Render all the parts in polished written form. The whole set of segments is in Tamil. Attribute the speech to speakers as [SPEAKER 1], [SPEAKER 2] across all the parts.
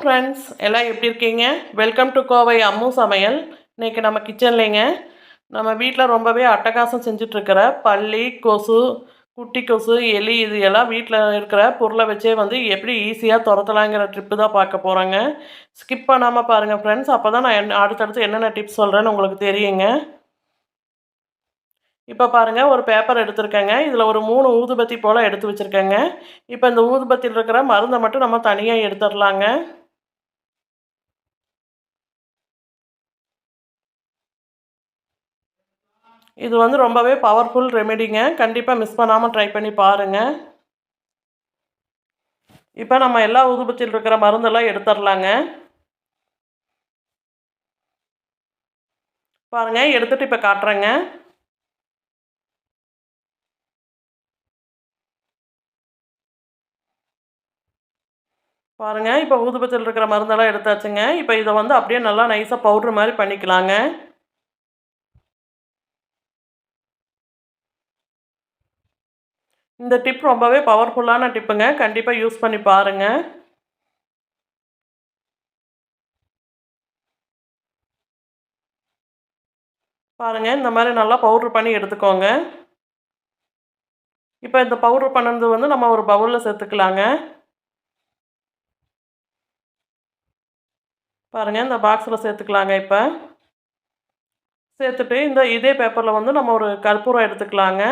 [SPEAKER 1] ஃப்ரெண்ட்ஸ், எல்லாம் எப்படி இருக்கீங்க? வெல்கம் டு கோவை அம்மு சமையல். இன்றைக்கி நம்ம கிச்சன்லேங்க நம்ம வீட்டில் ரொம்பவே அட்டகாசம் செஞ்சிட்ருக்கிற பல்லி, கொசு, குட்டி கொசு, எலி இது எல்லாம் வீட்டில் இருக்கிற பொருளை வச்சே வந்து எப்படி ஈஸியாக துரத்தலாங்கிற ட்ரிப்பு தான் பார்க்க போகிறோங்க. ஸ்கிப் பண்ணாமல் பாருங்கள் ஃப்ரெண்ட்ஸ். அப்போ தான் நான் அடுத்தடுத்து என்னென்ன டிப்ஸ் சொல்கிறேன்னு உங்களுக்கு தெரியுங்க. இப்போ பாருங்கள், ஒரு பேப்பர் எடுத்துருக்கேங்க. இதில் ஒரு 3 ஊதுபத்தி போல் எடுத்து வச்சுருக்கேங்க. இப்போ இந்த ஊதுபத்தியில் இருக்கிற மருந்தை மட்டும் நம்ம தனியாக எடுத்துடலாங்க. இது வந்து ரொம்பவே பவர்ஃபுல் ரெமெடிங்க. கண்டிப்பாக மிஸ் பண்ணாமல் ட்ரை பண்ணி பாருங்கள். இப்போ நம்ம எல்லா ஊதுபத்தியில் இருக்கிற மருந்தெல்லாம் எடுத்துடலாங்க. பாருங்கள், எடுத்துகிட்டு இப்போ காட்டுறேங்க. பாருங்கள், இப்போ ஊதுபத்தியில் இருக்கிற மருந்தெல்லாம் எடுத்தாச்சுங்க. இப்போ இதை வந்து அப்படியே நல்லா நைஸாக பவுட்ரு மாதிரி பண்ணிக்கலாங்க. இந்த டிப் ரொம்பவே பவர்ஃபுல்லான டிப்புங்க. கண்டிப்பாக யூஸ் பண்ணி பாருங்கள். பாருங்கள், இந்த மாதிரி நல்லா பவுட்ரு பண்ணி எடுத்துக்கோங்க. இப்போ இந்த பவுட்ரு பண்ணது வந்து நம்ம ஒரு பவுலில் சேர்த்துக்கலாங்க. பாருங்கள், இந்த பாக்ஸில் சேர்த்துக்கலாங்க. இப்போ சேர்த்துட்டு இதே பேப்பரில் வந்து நம்ம ஒரு கற்பூரம் எடுத்துக்கலாங்க.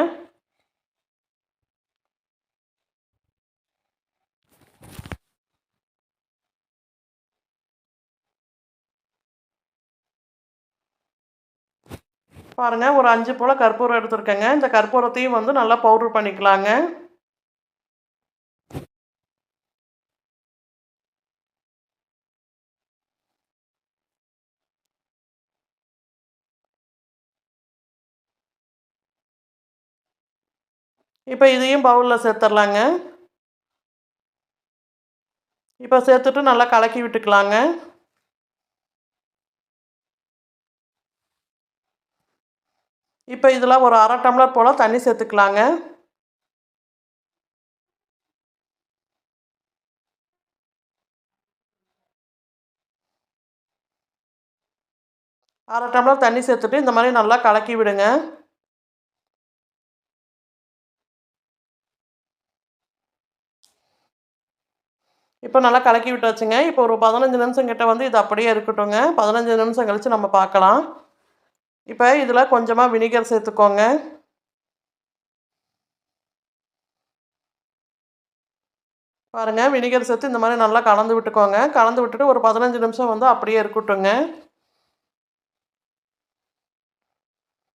[SPEAKER 1] பாருங்கள், ஒரு 5 போல் கற்பூரம் எடுத்துருக்கேங்க. இந்த கற்பூரத்தையும் வந்து நல்லா பவுட்ரு பண்ணிக்கலாங்க. இப்போ இதையும் பவுலில் சேர்த்துடலாங்க. இப்போ சேர்த்துட்டு நல்லா கலக்கி விட்டுக்கலாங்க. இப்போ இதில் ஒரு 1/2 டம்ளர் போல் தண்ணி சேர்த்துக்கலாங்க. அரை டம்ளர் தண்ணி சேர்த்துட்டு இந்த மாதிரி நல்லா கலக்கி விடுங்க. இப்போ நல்லா கலக்கி விட்டாச்சுங்க. இப்போ ஒரு 15 நிமிஷம் கிட்ட வந்து இது அப்படியே இருக்கட்டுங்க. 15 நிமிஷம் கழித்து நம்ம பார்க்கலாம். இப்போ இதில் கொஞ்சமாக வினிகர் சேர்த்துக்கோங்க. பாருங்கள், வினிகர் சேர்த்து இந்த மாதிரி நல்லா கலந்து விட்டுக்கோங்க. கலந்து விட்டுட்டு ஒரு 15 நிமிஷம் வந்து அப்படியே இருக்கட்டுங்க.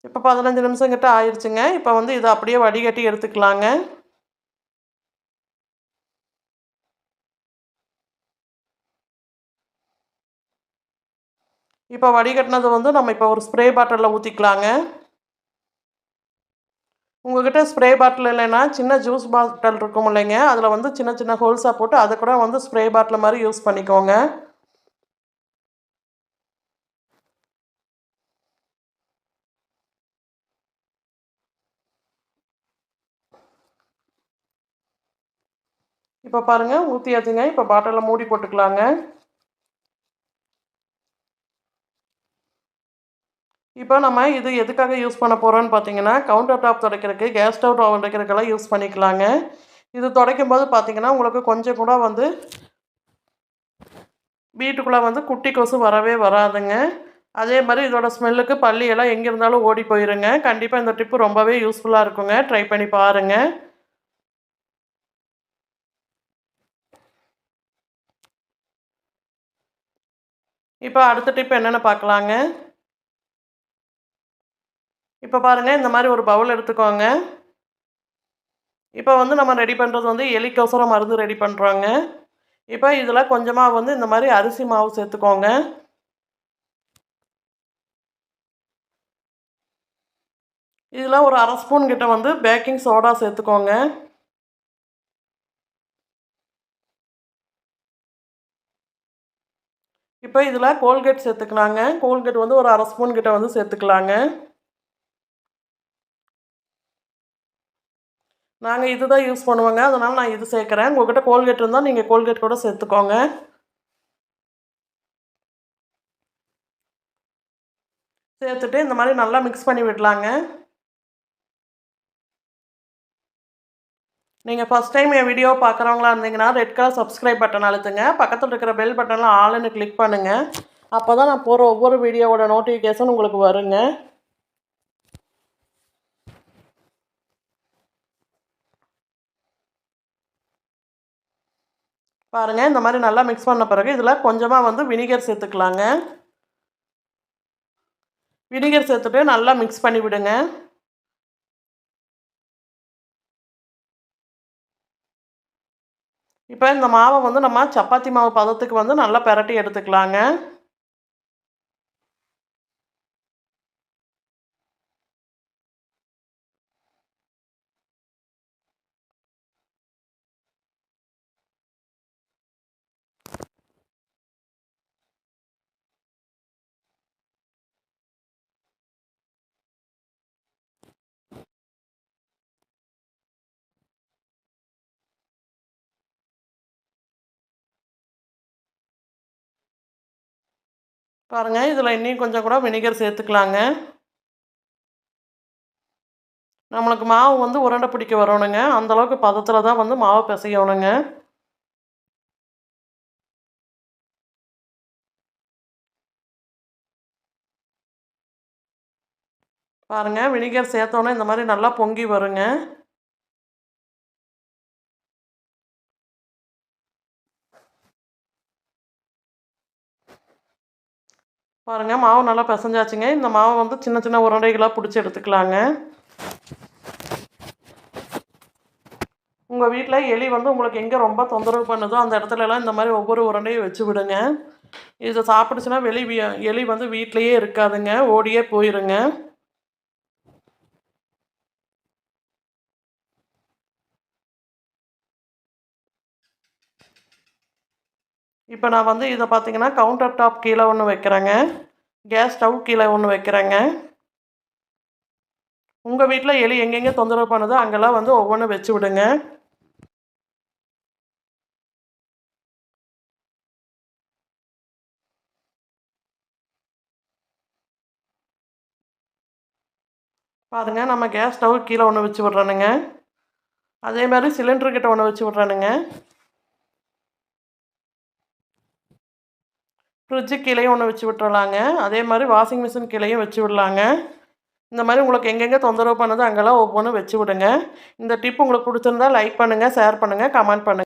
[SPEAKER 1] இப்போ 15 நிமிஷம் கிட்ட ஆயிடுச்சுங்க. இப்போ வந்து இதை அப்படியே வடிகட்டி எடுத்துக்கலாங்க. இப்போ வடிகட்டினது வந்து நம்ம இப்போ ஒரு ஸ்ப்ரே பாட்டிலில் ஊற்றிக்கலாங்க. உங்கள்கிட்ட ஸ்ப்ரே பாட்டில் இல்லைன்னா சின்ன ஜூஸ் பாட்டில் இருக்கும் இல்லைங்க, அதில் வந்து சின்ன சின்ன ஹோல்ஸாக போட்டு அதை கூட வந்து ஸ்ப்ரே பாட்டில் மாதிரி யூஸ் பண்ணிக்கோங்க. இப்போ பாருங்கள், ஊற்றியாச்சுங்க. இப்போ பாட்டிலில் மூடி போட்டுக்கலாங்க. இப்போ நம்ம இது எதுக்காக யூஸ் பண்ண போகிறோன்னு பார்த்தீங்கன்னா, கவுண்டர் டாப் துடைக்கிறதுக்கு, கேஸ் ஸ்டவ் துடைக்கிறதுக்கெல்லாம் யூஸ் பண்ணிக்கலாங்க. இது துடைக்கும் போது பார்த்தீங்கன்னா உங்களுக்கு கொஞ்சம் கூட வந்து வீட்டுக்குள்ளே வந்து குட்டி கொசு வரவே வராதுங்க. அதே மாதிரி இதோட ஸ்மெல்லுக்கு பல்லி எல்லாம் எங்கே இருந்தாலும் ஓடி போயிருங்க. கண்டிப்பாக இந்த டிப்பு ரொம்பவே யூஸ்ஃபுல்லாக இருக்குங்க. ட்ரை பண்ணி பாருங்கள். இப்போ அடுத்த டிப் என்னென்னு பார்க்கலாங்க. இப்போ பாருங்கள், இந்த மாதிரி ஒரு பவுல் எடுத்துக்கோங்க. இப்போ வந்து நம்ம ரெடி பண்ணுறது வந்து எலிக்கொசரம் மருந்து ரெடி பண்ணுறோங்க. இப்போ இதில் கொஞ்சமாக வந்து இந்த மாதிரி அரிசி மாவு சேர்த்துக்கோங்க. இதில் ஒரு 1/2 ஸ்பூன் கிட்ட வந்து பேக்கிங் சோடா சேர்த்துக்கோங்க. இப்போ இதில் கோல்கேட் சேர்த்துக்கலாங்க. கோல்கேட் வந்து ஒரு 1/2 ஸ்பூன் கிட்ட வந்து சேர்த்துக்கலாங்க. நாங்கள் இது தான் யூஸ் பண்ணுவோங்க, அதனால் நான் இது சேர்க்குறேன். உங்கள்கிட்ட கோல்கேட் இருந்தால் நீங்கள் கோல்கேட் கூட சேர்த்துக்கோங்க. சேர்த்துட்டு இந்த மாதிரி நல்லா மிக்ஸ் பண்ணி விடலாங்க. நீங்கள் ஃபஸ்ட் டைம் என் வீடியோ பார்க்குறவங்களா இருந்தீங்கன்னா ரெட் கலர் சப்ஸ்கிரைப் பட்டன் அழுத்துங்க. பக்கத்தில் இருக்கிற பெல் பட்டனில் ஆல்னு கிளிக் பண்ணுங்கள். அப்போ தான் நான் போகிற ஒவ்வொரு வீடியோவோட நோட்டிஃபிகேஷன் உங்களுக்கு வருங்க. பாருங்கள், இந்த மாதிரி நல்லா மிக்ஸ் பண்ண பிறகு இதில் கொஞ்சமாக வந்து வினிகர் சேர்த்துக்கலாங்க. வினிகர் சேர்த்துட்டு நல்லா மிக்ஸ் பண்ணி விடுங்க. இப்போ இந்த மாவை வந்து நம்ம சப்பாத்தி மாவு பதத்துக்கு வந்து நல்லா பிரட்டி எடுத்துக்கலாங்க. பாருங்கள், இதில் இன்னும் கொஞ்சம் கூட வினிகர் சேர்த்துக்கலாங்க. நம்மளுக்கு மாவு வந்து உருண்டை பிடிக்க வரணுங்க. அந்தளவுக்கு பதத்தில் தான் வந்து மாவு பிசையணுங்க. பாருங்கள், வினிகர் சேர்த்தோன்னே இந்த மாதிரி நல்லா பொங்கி வருங்க. பாருங்கள், மாவு நல்லா பிசைஞ்சாச்சுங்க. இந்த மாவை வந்து சின்ன சின்ன உருண்டைகளாக பிடிச்சி எடுத்துக்கலாங்க. உங்கள் வீட்டில் எலி வந்து உங்களுக்கு எங்கே ரொம்ப தொந்தரவு பண்ணுதோ அந்த இடத்துலலாம் இந்த மாதிரி ஒவ்வொரு உருண்டையும் வச்சு விடுங்க. இதை சாப்பிடுச்சுன்னா எலி வந்து வீட்டிலையே இருக்காதுங்க, ஓடியே போயிருங்க. இப்போ நான் வந்து இதை பார்த்தீங்கன்னா கவுண்டர் டாப் கீழே ஒன்று வைக்கிறேங்க. கேஸ் ஸ்டவ் கீழே ஒன்று வைக்கிறேங்க. உங்கள் வீட்டில் எலி எங்கெங்கே தொந்தரவு பண்ணுதோ அங்கெல்லாம் வந்து ஒவ்வொன்றும் வச்சு விடுங்க. பாருங்கள், நம்ம கேஸ் ஸ்டவ் கீழே ஒன்று வச்சு விட்றேனுங்க. அதே மாதிரி சிலிண்டர்கிட்ட ஒன்று வச்சு விட்றேனுங்க. ஃப்ரிட்ஜு கீழேயும் ஒன்று வச்சு விட்டுறலாங்க. அதே மாதிரி வாஷிங் மிஷின் கீழேயும் வச்சு விடலாங்க. இந்த மாதிரி உங்களுக்கு எங்கெங்கே தொந்தரவு பண்ணுதோ அங்கெல்லாம் ஒவ்வொன்றும் வச்சு விடுங்க. இந்த டிப் உங்களுக்கு பிடிச்சிருந்தா லைக் பண்ணுங்கள், ஷேர் பண்ணுங்கள், கமெண்ட் பண்ணுங்கள்.